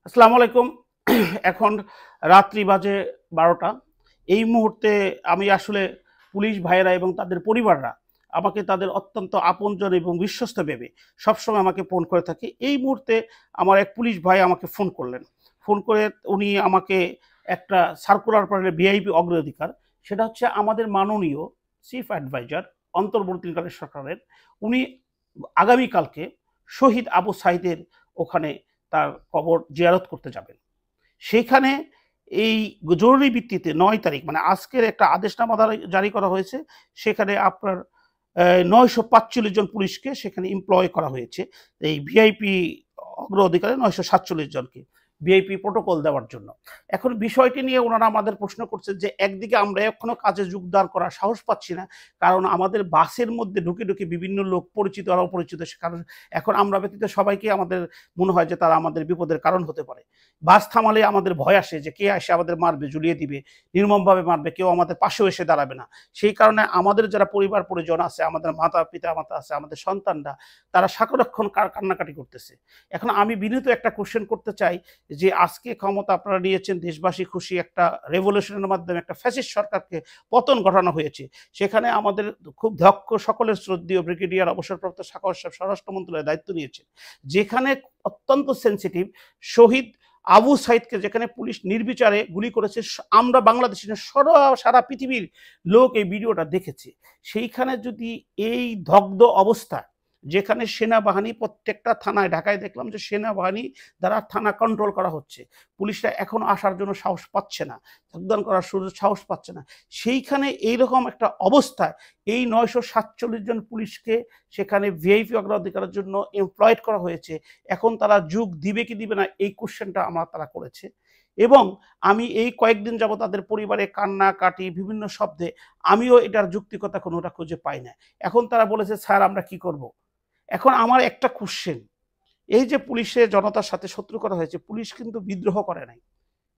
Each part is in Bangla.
আসসালামু আলাইকুম। এখন রাত্রি বাজে ১২টা। এই মুহূর্তে আমি আসলে পুলিশ ভাইয়েরা এবং তাদের পরিবাররা আমাকে তাদের অত্যন্ত আপনজন এবং বিশ্বস্ত ভেবে সবসময় আমাকে ফোন করে থাকে। এই মুহূর্তে আমার এক পুলিশ ভাই আমাকে ফোন করলেন। ফোন করে উনি আমাকে একটা সার্কুলার পাঠালেন ভিআইপি অগ্রাধিকার। সেটা হচ্ছে আমাদের মাননীয় চিফ অ্যাডভাইজার অন্তর্বর্তীকালীন সরকারের উনি আগামীকালকে শহীদ আবু সাঈদের ওখানে তার কবর জিয়ারত করতে যাবেন। সেইখানে এই জরুরি ভিত্তিতে ৯ তারিখ মানে আজকের একটা আদেশনামা জারি করা হয়েছে। সেখানে আপনার ৯৪৫ জন পুলিশকে সেখানে এমপ্লয় করা হয়েছে। এই ভিআইপি অগ্রাধিকারে ৯৪৭ জনকে ভিআইপি প্রোটোকল দেওয়ার জন্য। এখন বিষয়টি নিয়ে ওনারা আমাদের প্রশ্ন করছেন যে একদিকে আমরা এখনো কাজে যোগদান করার সাহস পাচ্ছি না। কারণ আমাদের বাসের মধ্যে ঢুকে বিভিন্ন লোক পরিচিত আর অপরিচিত কারণ এখন আমরা ব্যতীত সবাইকে আমাদের মনে হয় যে তারা আমাদের বিপদের কারণ হতে পারে। বাস থামালে আমাদের ভয় আসে যে কে এসে আমাদের মারবে, ঝুলিয়ে দিবে, নির্মমভাবে মারবে, কেউ আমাদের পাশেও এসে দাঁড়াবে না। সেই কারণে আমাদের যারা পরিবার পরিজন আছে, আমাদের মাতা পিতা-মাতা আছে, আমাদের সন্তানরা তারা সারাক্ষণ কান্নাকাটি করতেছে। এখন আমি বিনীত একটা কোয়েশ্চেন করতে চাই যে আজকে ক্ষমতা আপনারা নিয়েছেন, দেশবাসী খুশি, একটা রেভলিউশনের মাধ্যমে একটা ফ্যাসিস্ট সরকারকে পতন ঘটানো হয়েছে। সেখানে আমাদের খুব দক্ষ সকলের শ্রদ্ধেয় ব্রিগেডিয়ার অবসরপ্রাপ্ত সাখাওয়াত সাহেব স্বরাষ্ট্র মন্ত্রণালয়ের দায়িত্ব নিয়েছেন। যেখানে অত্যন্ত সেনসিটিভ শহীদ আবু সাঈদকে যেখানে পুলিশ নির্বিচারে গুলি করেছে, আমরা বাংলাদেশি না সারা পৃথিবীর লোক এই ভিডিওটা দেখেছে। সেইখানে যদি এই দগ্ধ অবস্থা, যেখানে সেনাবাহিনী প্রত্যেকটা থানায়, ঢাকায় দেখলাম যে সেনাবাহিনী দ্বারা থানা কন্ট্রোল করা হচ্ছে, পুলিশরা এখন আসার জন্য সাহস পাচ্ছে না, যোগদান করার সাহস পাচ্ছে না। সেইখানে এইরকম একটা অবস্থায় এই ৯৪৭ জন পুলিশকে সেখানে ভিআইপি অগ্রাধিকারের জন্য এমপ্লয়েড করা হয়েছে। এখন তারা যোগ দিবে কি দিবে না এই কোশ্চেনটা তারা করেছে। এবং আমি এই কয়েকদিন যাবত তাদের পরিবারে কান্নাকাটি বিভিন্ন শব্দে আমিও এটার যৌক্তিকতা কোনোটা খুঁজে পাই না। এখন তারা বলেছে, স্যার আমরা কি করব? এখন আমার একটা কোশ্চেন, এই যে পুলিশের জনতার সাথে শত্রু করা হয়েছে, পুলিশ কিন্তু বিদ্রোহ করে নাই।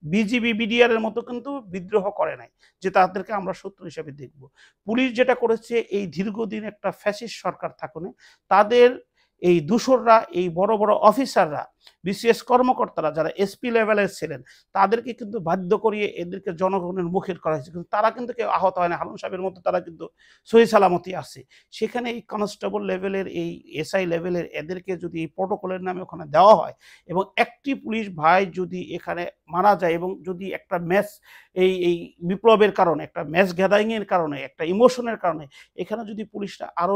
বিজিবি, বিডিআর এর মতো কিন্তু বিদ্রোহ করে নাই যে তাদেরকে আমরা শত্রু হিসেবে দেখব। পুলিশ যেটা করেছে, এই দীর্ঘদিন একটা ফ্যাসিস্ট সরকার থাকনে তাদের এই দূষররা, এই বড় বড় অফিসাররা, বিসিএস কর্মকর্তারা যারা এসপি লেভেলের ছিলেন, তাদেরকে কিন্তু বাধ্য করিয়ে এদেরকে জনগণের মুখের করা হয়েছে। কিন্তু তারা কিন্তু কেউ আহত হয় না। হারুন সাহেবের মতো তারা কিন্তু সহি সালামতি আছে। সেখানে এই কনস্টেবল লেভেলের, এই এসআই লেভেলের এদেরকে যদি এই প্রোটোকলের নামে ওখানে দেওয়া হয় এবং একটি পুলিশ ভাই যদি এখানে মারা যায় এবং যদি একটা ম্যাচ এই বিপ্লবের কারণে, একটা ম্যাচ গ্যাদারিং এর কারণে, একটা ইমোশনের কারণে এখানে যদি পুলিশরা আরো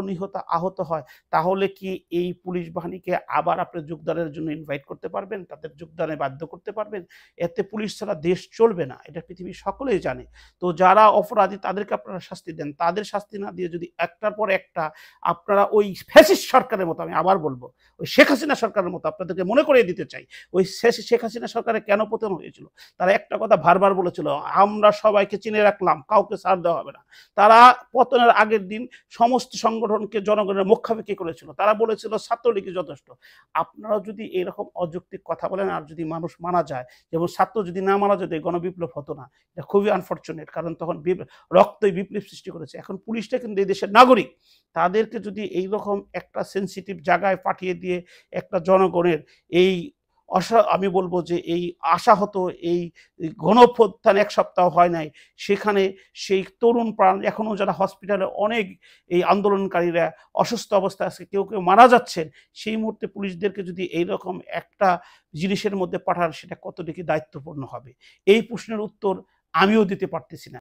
আহত হয়, তাহলে কি এই পুলিশ বাহিনীকে আবার আপনি যোগদানের জন্য ইনভাইট করতে পারবেন? তাদের যোগদানে বাধ্য করতে পারবেন? এতে পুলিশ ছাড়া দেশ চলবে না। এটা পৃথিবীর সকলেই জানে। তো যারা অপরাধী তাদেরকে আপনারা শাস্তি দেন। তাদের শাস্তি না দিয়ে যদি একটার পর একটা আপনারা ওই ফ্যাসিস্ট সরকারের মতো, আমি আবার বলব, ওই শেখ হাসিনা সরকারের মতো আপনাদেরকে মনে করিয়ে দিতে চাই। ওই শেখ হাসিনা সরকারের কেন পতন হয়েছিল? তারা একটা কথা বারবার বলেছিল, আমরা সবাইকে চিনে রাখলাম, কাউকে ছাড় দেওয়া হবে না। তারা পতনের আগের দিন সমস্ত সংগঠনকে জনগণের মুখাপেক্ষি করেছিল। তারা বলেছিল ছাত্রলীগই যথেষ্ট। আপনারা যদি এরকম অযৌক্তিক কথা বলেন আর যদি মানুষ মারা যায়, যেমন ছাত্র যদি না মারা যেত এই গণবিপ্লব হতো না। এটা খুবই আনফরচুনেট, কারণ তখন রক্তই বিপ্লব সৃষ্টি করেছে। এখন পুলিশটা কিন্তু এই দেশের নাগরিক। তাদেরকে যদি এইরকম একটা সেনসিটিভ জায়গায় পাঠিয়ে দিয়ে একটা জনগণের এই আমি বলব যে এই আশাহত এই গণঅভ্যুত্থান ১ সপ্তাহ হয় নাই, সেখানে সেই তরুণ প্রাণ এখনো যারা হসপিটালে অনেক এই আন্দোলনকারীরা অসুস্থ অবস্থায় আছে, কেউ মারা যাচ্ছেন, সেই মুহূর্তে পুলিশদেরকে যদি এইরকম একটা জিনিসের মধ্যে পাঠান, সেটা কতটুকু দায়িত্বপূর্ণ হবে? এই প্রশ্নের উত্তর আমিও দিতে পারতেছি না।